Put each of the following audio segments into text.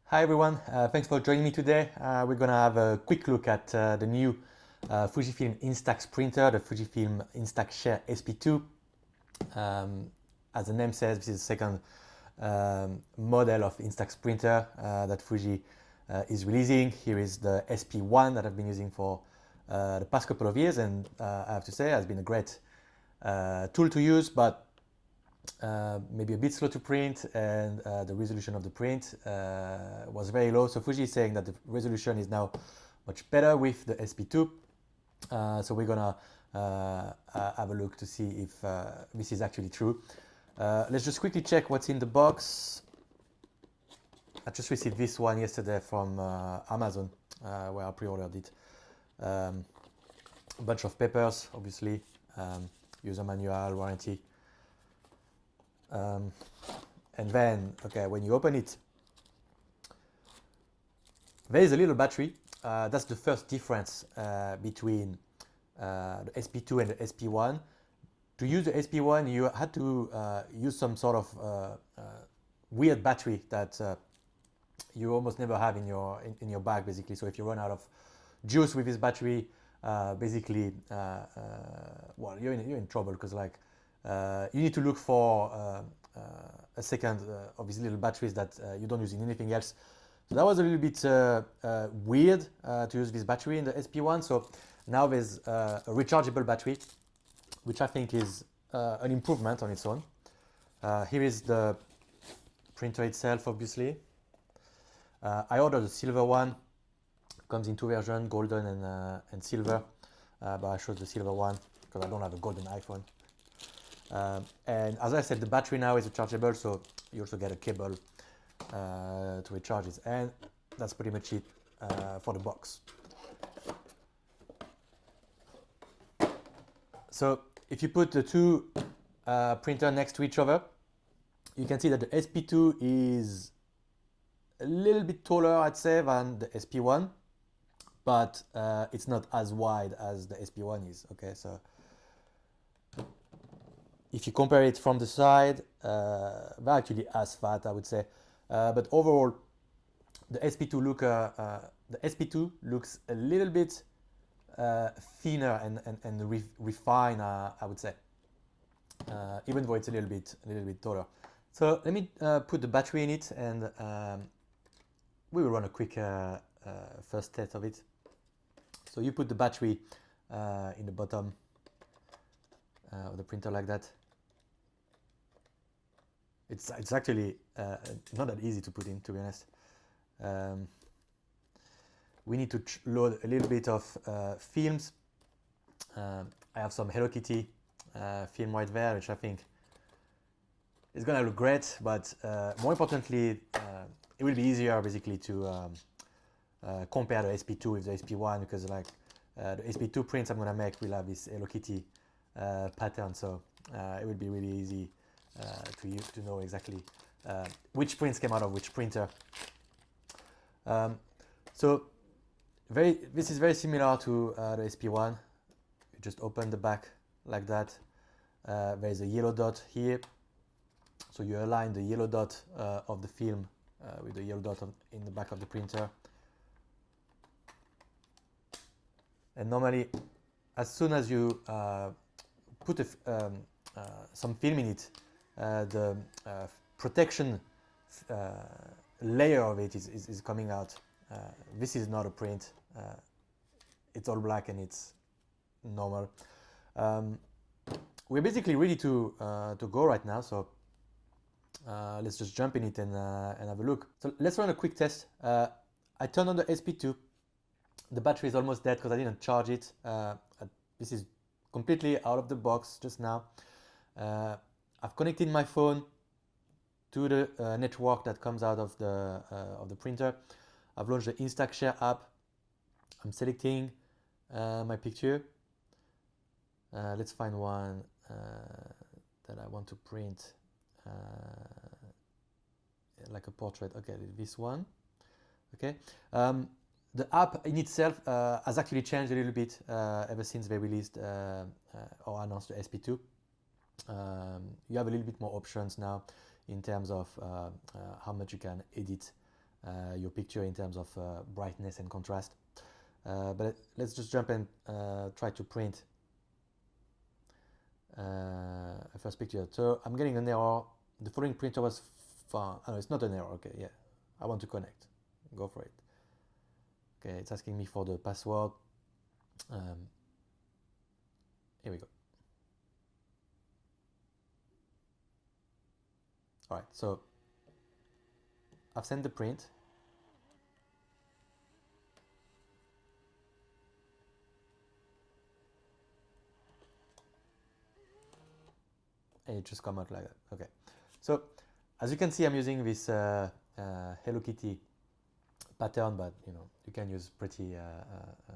Hi everyone, thanks for joining me today. We're gonna have a quick look at the new Fujifilm Instax printer, the Fujifilm Instax Share SP-2. As the name says, this is the second model of Instax printer that Fuji is releasing. Here is the SP-1 that I've been using for the past couple of years, and I have to say has been a great tool to use, but maybe a bit slow to print, and the resolution of the print was very low. So Fuji is saying that the resolution is now much better with the SP-2. So we're gonna have a look to see if this is actually true. Let's just quickly check what's in the box. I just received this one yesterday from Amazon, where I pre-ordered it. A bunch of papers, obviously, user manual, warranty. And then, okay, when you open it, there is a little battery. That's the first difference between the SP-2 and the SP-1. To use the SP-1, you had to use some sort of weird battery that you almost never have in your bag, basically. So if you run out of juice with this battery, basically, well, you're in trouble, because like you need to look for a second of these little batteries that you don't use in anything else. So that was a little bit weird to use this battery in the SP-1. So now there's a rechargeable battery, which I think is an improvement on its own. Here is the printer itself, obviously. I ordered the silver one. Comes in two versions, golden and silver. But I chose the silver one because I don't have a golden iPhone. And as I said, the battery now is rechargeable, so you also get a cable to recharge it. And that's pretty much it for the box. So if you put the two printers next to each other, you can see that the SP-2 is a little bit taller, I'd say, than the SP-1, but it's not as wide as the SP-1 is. Okay, so if you compare it from the side, they're actually as fat, I would say. But overall, the SP-2 looks a little bit thinner and refined, I would say, even though it's a little bit taller. So let me put the battery in it, and we will run a quick first test of it. So you put the battery in the bottom of the printer like that. It's actually not that easy to put in, to be honest. We need to load a little bit of films. I have some Hello Kitty film right there, which I think is gonna look great, but more importantly, it will be easier basically to compare the SP-2 with the SP-1, because like the SP-2 prints I'm gonna make will have this Hello Kitty pattern, so it will be really easy to know exactly which prints came out of which printer. So this is very similar to the SP-1. You just open the back like that. There is a yellow dot here, so you align the yellow dot of the film with the yellow dot in the back of the printer. And normally, as soon as you put some film in it, the protection layer of it is coming out. This is not a print. It's all black and it's normal. We're basically ready to go right now, so let's just jump in it and have a look. So let's run a quick test. I turned on the SP-2. The battery is almost dead because I didn't charge it. This is completely out of the box just now. I've connected my phone to the network that comes out of the printer. I've launched the Instax Share app. I'm selecting my picture. Let's find one that I want to print, like a portrait. Okay, this one. Okay. The app in itself has actually changed a little bit ever since they released or announced the SP-2. You have a little bit more options now in terms of how much you can edit your picture in terms of brightness and contrast. But let's just jump and try to print a first picture. So I'm getting an error. The following printer was found. Oh, no, it's not an error. Okay, yeah. I want to connect. Go for it. Okay, it's asking me for the password. Here we go. All right, so I've sent the print. And it just come out like that. Okay, so as you can see, I'm using this Hello Kitty pattern, but you know, you can use pretty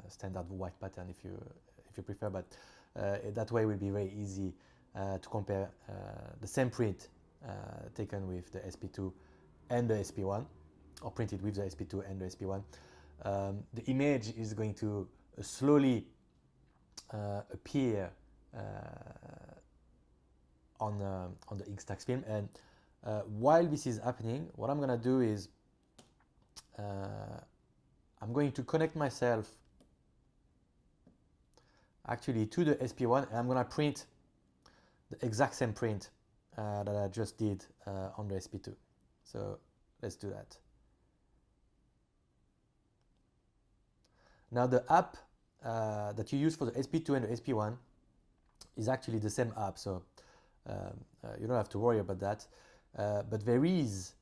standard white pattern if you prefer. But that way will be very easy to compare the same print taken with the SP-2 and the SP-1, or printed with the SP-2 and the SP-1. The image is going to slowly appear on the Instax film, and while this is happening, what I'm going to do is I'm going to connect myself actually to the SP-1, and I'm going to print the exact same print that I just did on the SP-2. So let's do that. Now the app that you use for the SP-2 and the SP-1 is actually the same app, so you don't have to worry about that. But there is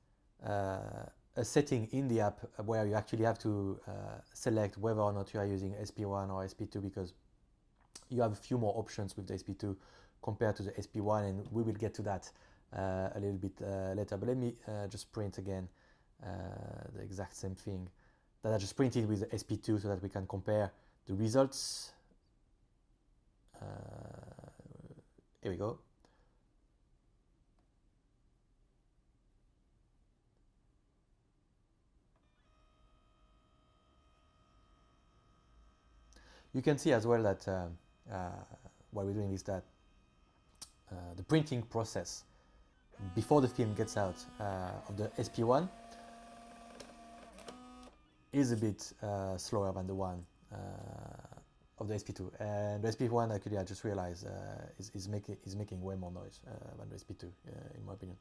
a setting in the app where you actually have to select whether or not you are using SP-1 or SP-2, because you have a few more options with the SP-2 compared to the SP-1, and we will get to that a little bit later. But let me just print again the exact same thing that I just printed with the SP-2 so that we can compare the results. Here we go. You can see as well that what we're doing is that the printing process before the film gets out of the SP-1 is a bit slower than the one of the SP-2. And the SP-1, actually, I just realized is making way more noise than the SP-2, in my opinion.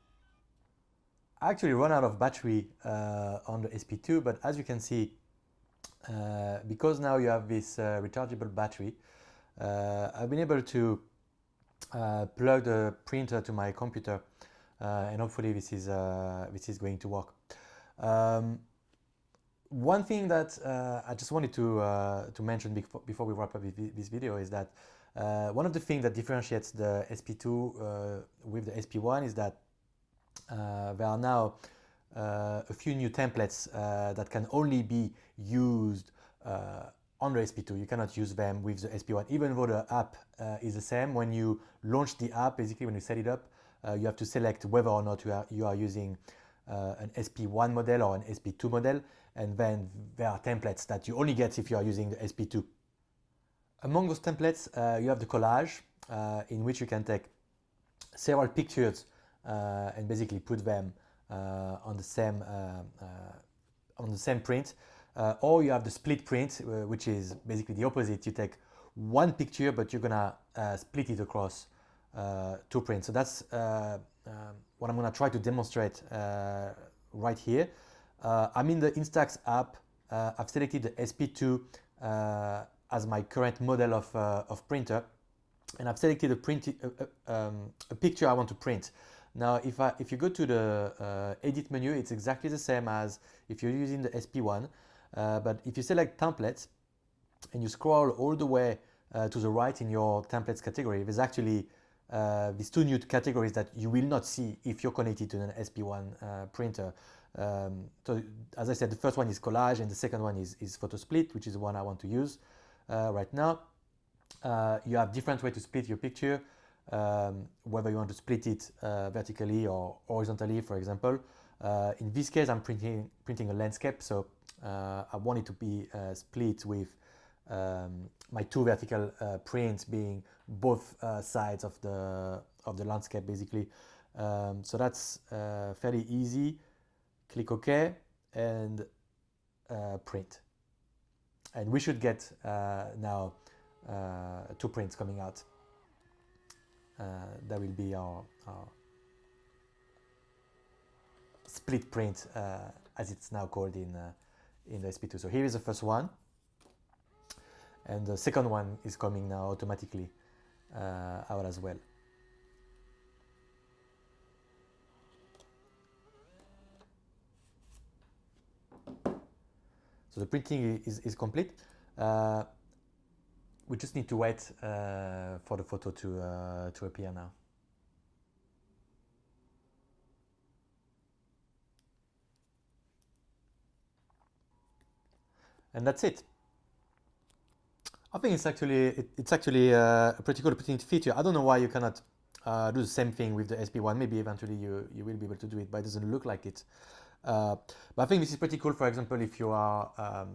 I actually run out of battery on the SP-2, but as you can see, because now you have this rechargeable battery, I've been able to plug the printer to my computer, and hopefully this is going to work. One thing that I just wanted to mention before we wrap up this video is that one of the things that differentiates the SP-2 with the SP-1 is that there are now a few new templates that can only be used on the SP-2. You cannot use them with the SP-1, even though the app is the same. When you launch the app, basically when you set it up, you have to select whether or not you are using an SP-1 model or an SP-2 model, and then there are templates that you only get if you are using the SP-2. Among those templates, you have the Collage, in which you can take several pictures and basically put them on the same print, or you have the split print, which is basically the opposite. You take one picture, but you're gonna split it across two prints. So that's what I'm gonna try to demonstrate right here. I'm in the Instax app. I've selected the SP-2 as my current model of printer, and I've selected a picture I want to print. Now, if you go to the edit menu, it's exactly the same as if you're using the SP-1, but if you select templates and you scroll all the way to the right in your templates category, there's actually these two new categories that you will not see if you're connected to an SP-1 printer. So as I said, the first one is Collage, and the second one is Photo Split, which is the one I want to use right now. You have different ways to split your picture, whether you want to split it vertically or horizontally, for example. In this case, I'm printing a landscape, so I want it to be split with my two vertical prints being both sides of the landscape, basically. So that's fairly easy. Click OK, and print. And we should get now 2 prints coming out. That will be our split print, as it's now called in the SP-2. So here is the first one, and the second one is coming now automatically out as well. So the printing is complete. We just need to wait for the photo to appear now. And that's it. I think it's actually a pretty cool printing feature. I don't know why you cannot do the same thing with the SP-1. Maybe eventually you will be able to do it, but it doesn't look like it. But I think this is pretty cool. For example, if you are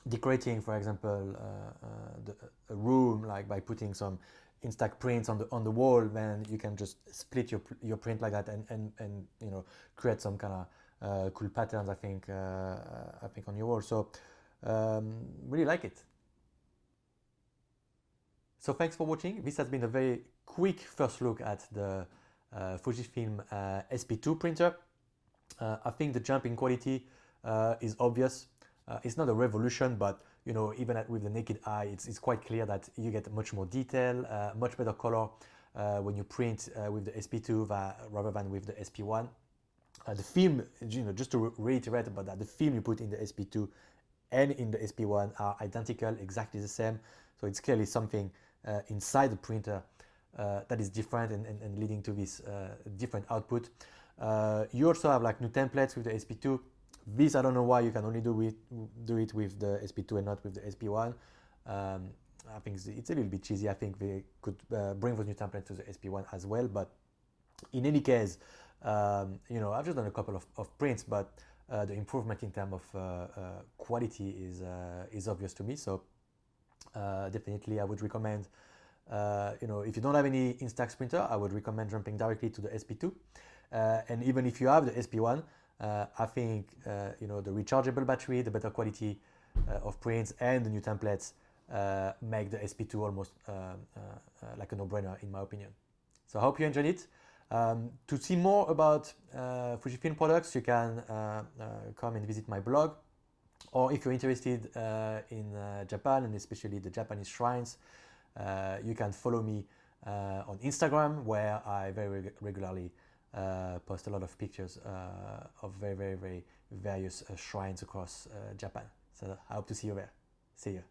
decorating, for example, a room, like by putting some Instax prints on the wall, then you can just split your print like that and you know, create some kind of cool patterns. I think on your wall. So really like it. So thanks for watching. This has been a very quick first look at the Fujifilm SP-2 printer. I think the jump in quality is obvious. It's not a revolution, but you know, even with the naked eye, it's quite clear that you get much more detail, much better color when you print with the SP-2 rather than with the SP-1. The film, you know, just to reiterate about that, the film you put in the SP-2 and in the SP-1 are identical, exactly the same. So it's clearly something inside the printer that is different and leading to this different output. You also have like new templates with the SP-2. This, I don't know why you can only do it with the SP-2 and not with the SP-1. I think it's a little bit cheesy. I think they could bring those new templates to the SP-1 as well. But in any case, you know, I've just done a couple of prints, but the improvement in terms of quality is obvious to me. So definitely I would recommend, you know, if you don't have any Instax printer, I would recommend jumping directly to the SP-2. And even if you have the SP-1, I think you know, the rechargeable battery, the better quality of prints, and the new templates make the SP-2 almost like a no-brainer in my opinion. So I hope you enjoyed it. To see more about Fujifilm products, you can come and visit my blog, or if you're interested in Japan and especially the Japanese shrines, you can follow me on Instagram, where I very regularly post a lot of pictures of very various shrines across Japan. So I hope to see you there. See you.